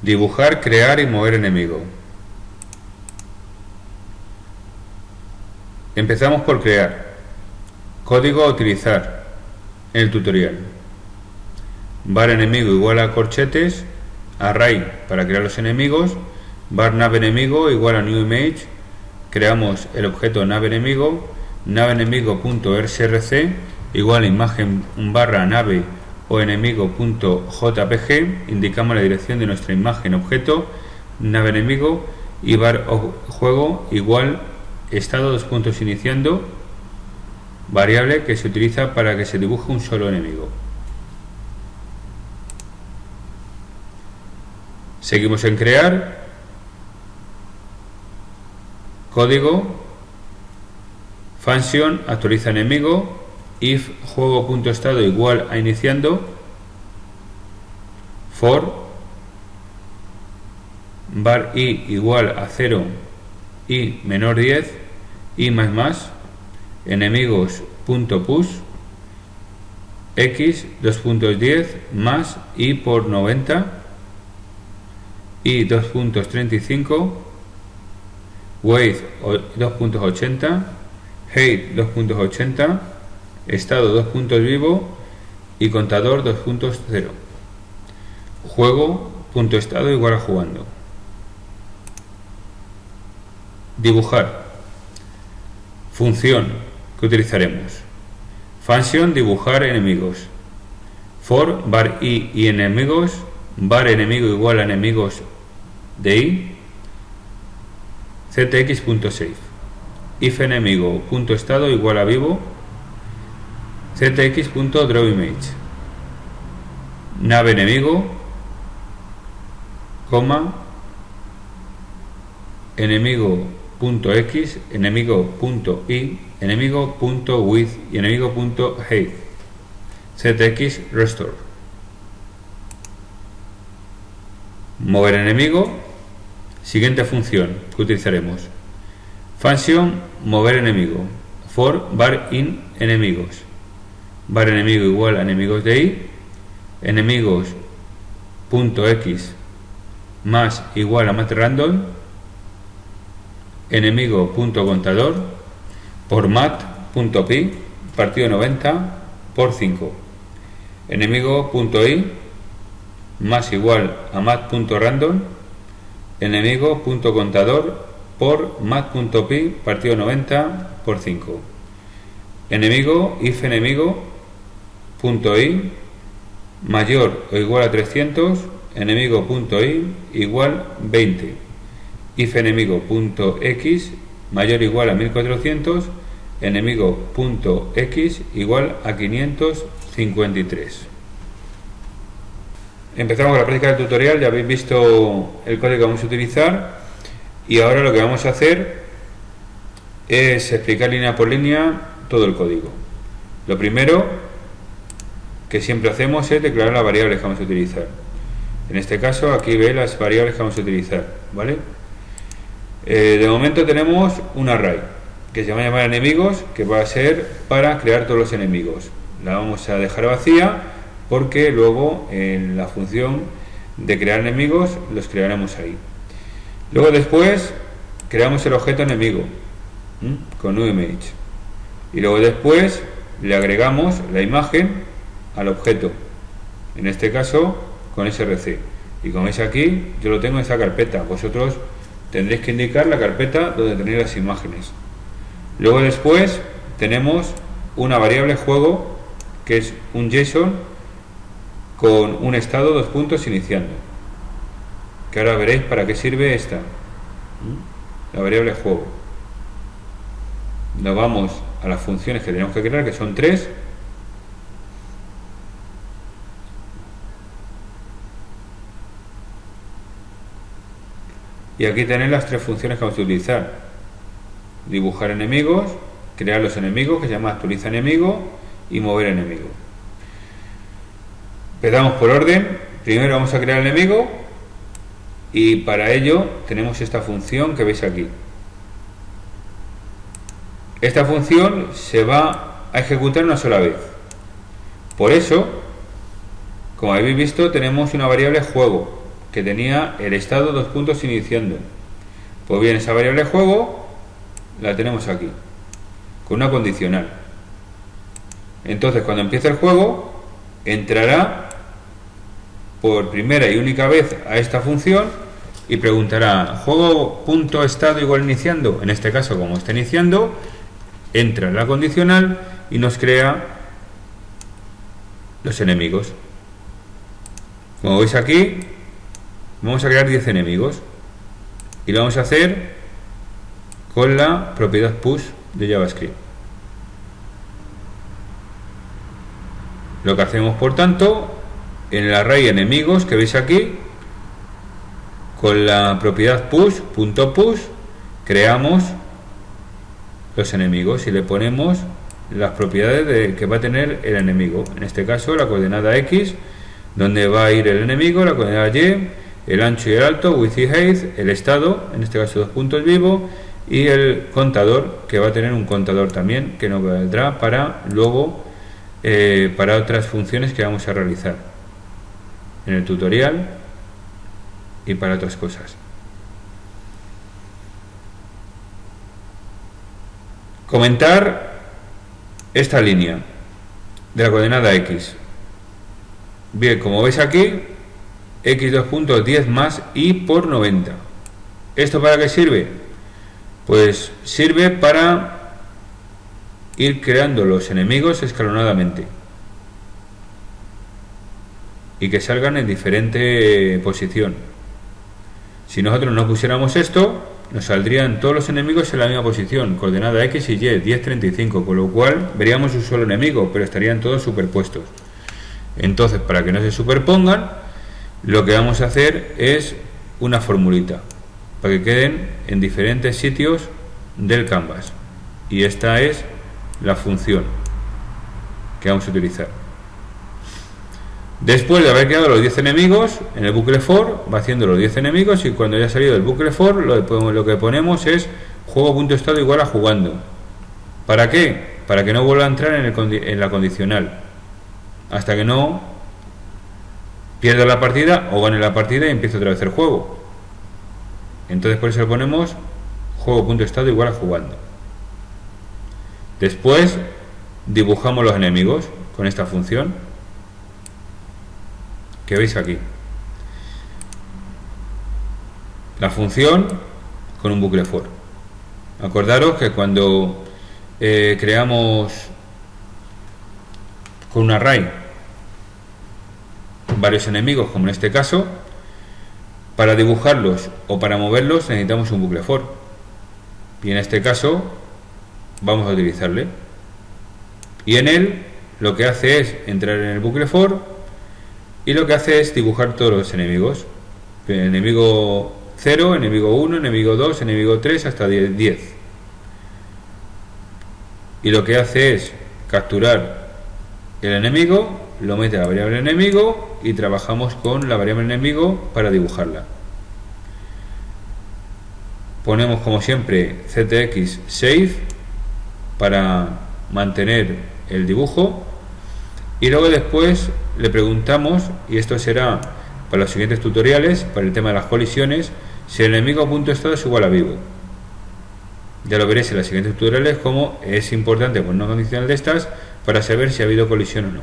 Dibujar, crear y mover enemigo. Empezamos por crear. Código a utilizar en el tutorial. Var enemigo igual a corchetes, array para crear los enemigos, var nave enemigo igual a new image, creamos el objeto nave enemigo enemigo.src igual a imagen barra nave o enemigo.jpg, indicamos la dirección de nuestra imagen objeto nave enemigo, y var juego igual estado dos puntos iniciando, variable que se utiliza para que se dibuje un solo enemigo. Seguimos en crear, código, function, actualiza enemigo, if juego.estado igual a iniciando, for, var i igual a 0 y menor 10 y más, enemigos.push, x 2.10 más y por 90 y 2.35, weight 2.80, height 2.80, estado 2 puntos vivo y contador 2.0. Juego.estado igual a jugando. Dibujar. Función que utilizaremos. Function, dibujar enemigos. For, var i y enemigos, var enemigo igual a enemigos de i, ctx.save. If enemigo.estado igual a vivo, ctx.drawImage. Nave enemigo, coma, enemigo.x, enemigo.y, enemigo.with y enemigo.height. ctx restore. Mover enemigo. Siguiente función que utilizaremos. Function, mover enemigo. For, var in enemigos. Var enemigo igual a enemigos de i, enemigos.x más igual a mat_random, enemigo.contador por mat.pi partido 90 por 5, enemigo.i más igual a mat.random, enemigo.contador por mat.pi partido 90 por 5, enemigo if enemigo.i mayor o igual a 300, enemigo.i igual 20, if enemigo.x mayor o igual a 1400, enemigo.x igual a 553. Empezamos con la práctica del tutorial. Ya habéis visto el código que vamos a utilizar y ahora lo que vamos a hacer es explicar línea por línea todo el código. Lo primero que siempre hacemos es declarar las variables que vamos a utilizar. En este caso aquí ve las variables que vamos a utilizar, ¿vale? De momento tenemos un array que se va a llamar enemigos, que va a ser para crear todos los enemigos. La vamos a dejar vacía porque luego en la función de crear enemigos los crearemos ahí. Luego después creamos el objeto enemigo con new image y luego después le agregamos la imagen al objeto, en este caso con src, y como veis aquí yo lo tengo en esta carpeta. Vosotros tendréis que indicar la carpeta donde tenéis las imágenes. Luego después tenemos una variable juego que es un JSON con un estado dos puntos iniciando, que ahora veréis para qué sirve esta, la variable juego. Nos vamos a las funciones que tenemos que crear, que son 3. Y aquí tenéis las 3 funciones que vamos a utilizar: dibujar enemigos, crear los enemigos, que se llama actualiza enemigo, y mover enemigo. Empezamos por orden. Primero vamos a crear el enemigo y para ello tenemos esta función que veis aquí. Esta función se va a ejecutar una sola vez. Por eso, como habéis visto, tenemos una variable juego que tenía el estado dos puntos iniciando. Pues bien, esa variable juego la tenemos aquí, con una condicional. Entonces, cuando empiece el juego, entrará por primera y única vez a esta función y preguntará juego.estado igual iniciando. En este caso, como está iniciando, entra en la condicional y nos crea los enemigos. Como veis aquí, vamos a crear 10 enemigos y lo vamos a hacer con la propiedad push de JavaScript. Lo que hacemos, por tanto, en el array enemigos que veis aquí, con la propiedad push.push creamos los enemigos y le ponemos las propiedades que va a tener el enemigo. En este caso, la coordenada X, donde va a ir el enemigo, la coordenada Y, el ancho y el alto, width y height, el estado, en este caso 2 puntos vivo, y el contador, que va a tener un contador también, que nos valdrá para luego para otras funciones que vamos a realizar en el tutorial y para otras cosas. Comentar esta línea de la coordenada X. Bien, como veis aquí, X 2 puntos 10 más Y por 90. ¿Esto para qué sirve? Pues sirve para ir creando los enemigos escalonadamente y que salgan en diferente posición. Si nosotros no pusiéramos esto, nos saldrían todos los enemigos en la misma posición, coordenada X y Y, 10, 35, con lo cual veríamos un solo enemigo, pero estarían todos superpuestos. Entonces, para que no se superpongan, lo que vamos a hacer es una formulita para que queden en diferentes sitios del canvas, y esta es la función que vamos a utilizar. Después de haber creado los 10 enemigos, en el bucle for va haciendo los 10 enemigos, y cuando ya ha salido del bucle for, lo que ponemos es juego.estado igual a jugando. ¿Para qué? Para que no vuelva a entrar en la condicional hasta que no pierda la partida o gane la partida y empiece otra vez el juego. Entonces por eso le ponemos juego.estado igual a jugando. Después dibujamos los enemigos con esta función que veis aquí. La función con un bucle for. Acordaros que cuando creamos con un array varios enemigos, como en este caso, para dibujarlos o para moverlos necesitamos un bucle for, y en este caso vamos a utilizarle, y en él lo que hace es entrar en el bucle for y lo que hace es dibujar todos los enemigos: enemigo 0, enemigo 1, enemigo 2, enemigo 3 hasta 10, y lo que hace es capturar el enemigo, lo mete a la variable enemigo y trabajamos con la variable enemigo para dibujarla. Ponemos como siempre ctx save para mantener el dibujo, y luego después le preguntamos, y esto será para los siguientes tutoriales, para el tema de las colisiones, si el enemigo.estado es igual a vivo. Ya lo veréis en los siguientes tutoriales como es importante poner una condicional de estas para saber si ha habido colisión o no.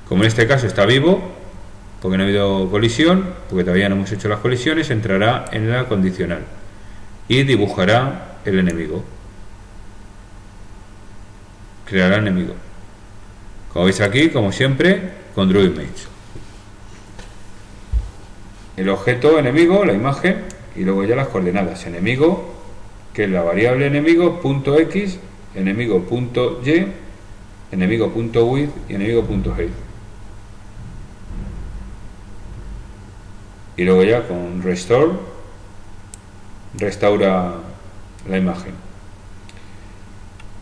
Como en este caso está vivo, porque no ha habido colisión, porque todavía no hemos hecho las colisiones, entrará en la condicional y dibujará el enemigo, creará el enemigo, como veis aquí, como siempre, con DrawImage. El objeto enemigo, la imagen, y luego ya las coordenadas. Enemigo, que es la variable enemigo, punto x, enemigo punto y, enemigo punto width y enemigo punto height. Y luego ya con restore restaura la imagen.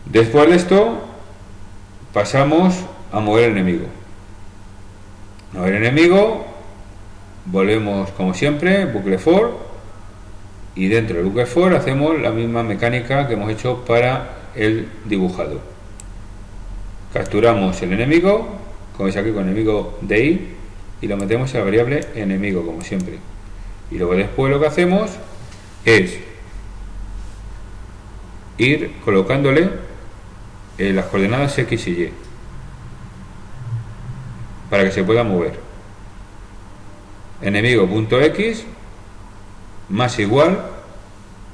Después de esto pasamos a mover el enemigo. Mover el enemigo, volvemos como siempre, bucle for, y dentro del bucle for hacemos la misma mecánica que hemos hecho para el dibujado. Capturamos el enemigo, como veis aquí con el enemigo de i, y lo metemos en la variable enemigo, como siempre. Y luego después lo que hacemos es ir colocándole las coordenadas X y Y para que se pueda mover. Enemigo.x más igual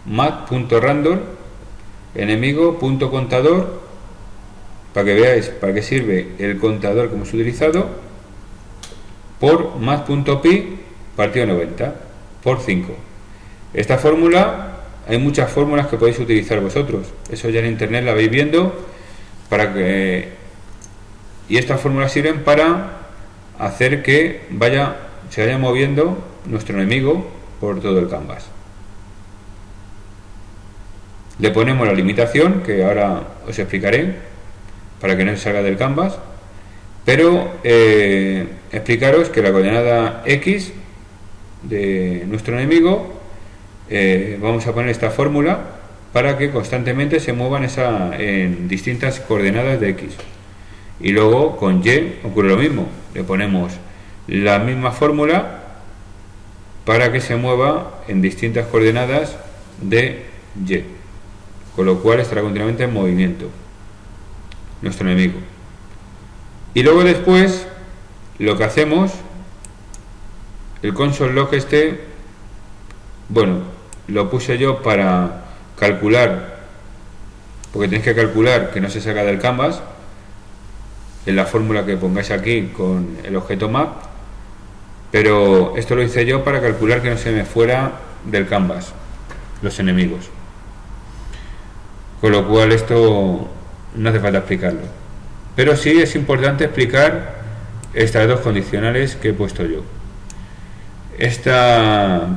mat.random enemigo.contador, para que veáis para qué sirve el contador que hemos utilizado, por mat.pi partido 90 por 5. Esta fórmula, hay muchas fórmulas que podéis utilizar vosotros, eso ya en internet la vais viendo, y estas fórmulas sirven para hacer que se vaya moviendo nuestro enemigo por todo el canvas. Le ponemos la limitación, que ahora os explicaré, para que no se salga del canvas, pero explicaros que la coordenada X de nuestro enemigo, vamos a poner esta fórmula para que constantemente se muevan en distintas coordenadas de X. Y luego con Y ocurre lo mismo, le ponemos la misma fórmula para que se mueva en distintas coordenadas de Y, con lo cual estará continuamente en movimiento nuestro enemigo. Y luego después lo que hacemos, el console log bueno, lo puse yo para calcular, porque tenéis que calcular que no se salga del canvas, en la fórmula que pongáis aquí con el objeto map, pero esto lo hice yo para calcular que no se me fuera del canvas los enemigos, con lo cual esto no hace falta explicarlo, pero sí es importante explicar estas dos condicionales que he puesto yo.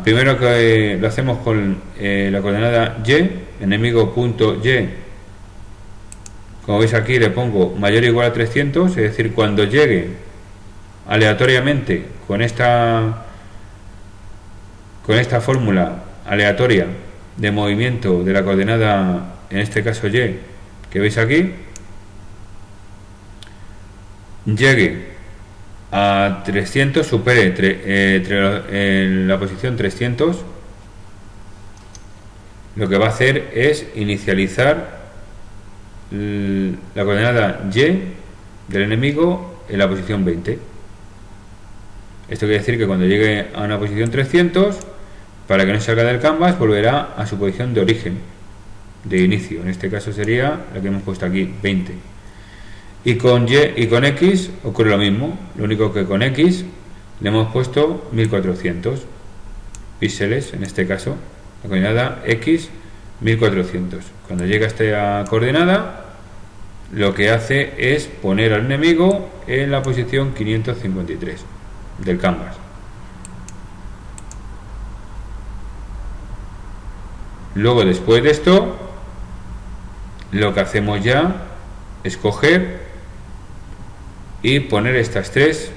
Primero que lo hacemos con la coordenada Y, enemigo.y, como veis aquí le pongo mayor o igual a 300, es decir, cuando llegue aleatoriamente con esta fórmula aleatoria de movimiento de la coordenada, en este caso Y, que veis aquí, llegue a 300, supere en la posición 300, lo que va a hacer es inicializar la coordenada Y del enemigo en la posición 20. Esto quiere decir que cuando llegue a una posición 300, para que no salga del canvas, volverá a su posición de origen, de inicio. En este caso sería la que hemos puesto aquí, 20. Y con X ocurre lo mismo, lo único que con X le hemos puesto 1400 píxeles, en este caso, la coordenada X 1400. Cuando llega a esta coordenada, lo que hace es poner al enemigo en la posición 553 del canvas. Luego, después de esto, lo que hacemos ya es coger y poner estas tres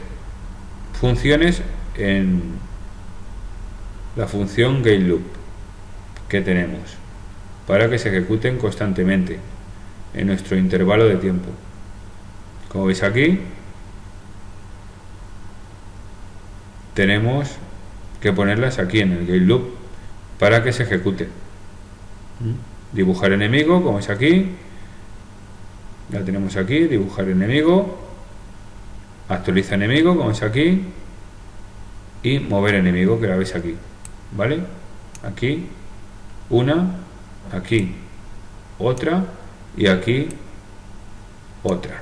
funciones en la función GateLoop que tenemos para que se ejecuten constantemente en nuestro intervalo de tiempo. Como veis aquí, tenemos que ponerlas aquí en el GateLoop para que se ejecute. Dibujar enemigo, como es aquí, la tenemos aquí, dibujar enemigo, actualiza enemigo, como es aquí, y mover enemigo, que la veis aquí, ¿vale? Aquí una, aquí otra y aquí otra.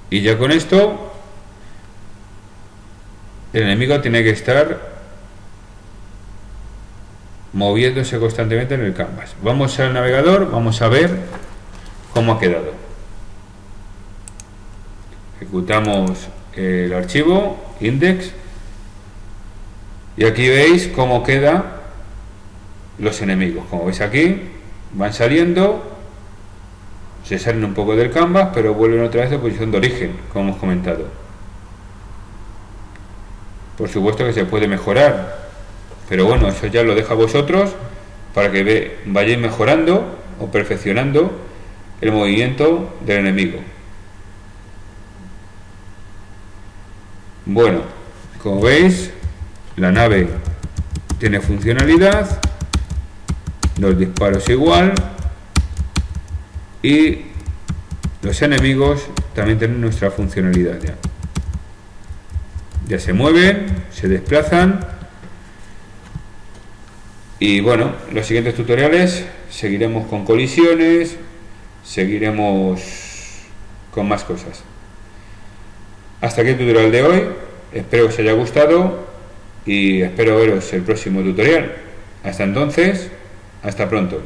Y ya con esto el enemigo tiene que estar moviéndose constantemente en el canvas. Vamos al navegador, vamos a ver cómo ha quedado. Ejecutamos el archivo index y aquí veis cómo quedan los enemigos. Como veis aquí, van saliendo, se salen un poco del canvas, pero vuelven otra vez a posición de origen, como hemos comentado. Por supuesto que se puede mejorar, pero bueno, eso ya lo dejo a vosotros para que vayáis mejorando o perfeccionando el movimiento del enemigo. Bueno, como veis, la nave tiene funcionalidad, los disparos igual, y los enemigos también tienen nuestra funcionalidad ya. Ya se mueven, se desplazan. Y bueno, los siguientes tutoriales seguiremos con colisiones, seguiremos con más cosas. Hasta aquí el tutorial de hoy, espero que os haya gustado y espero veros el próximo tutorial. Hasta entonces, hasta pronto.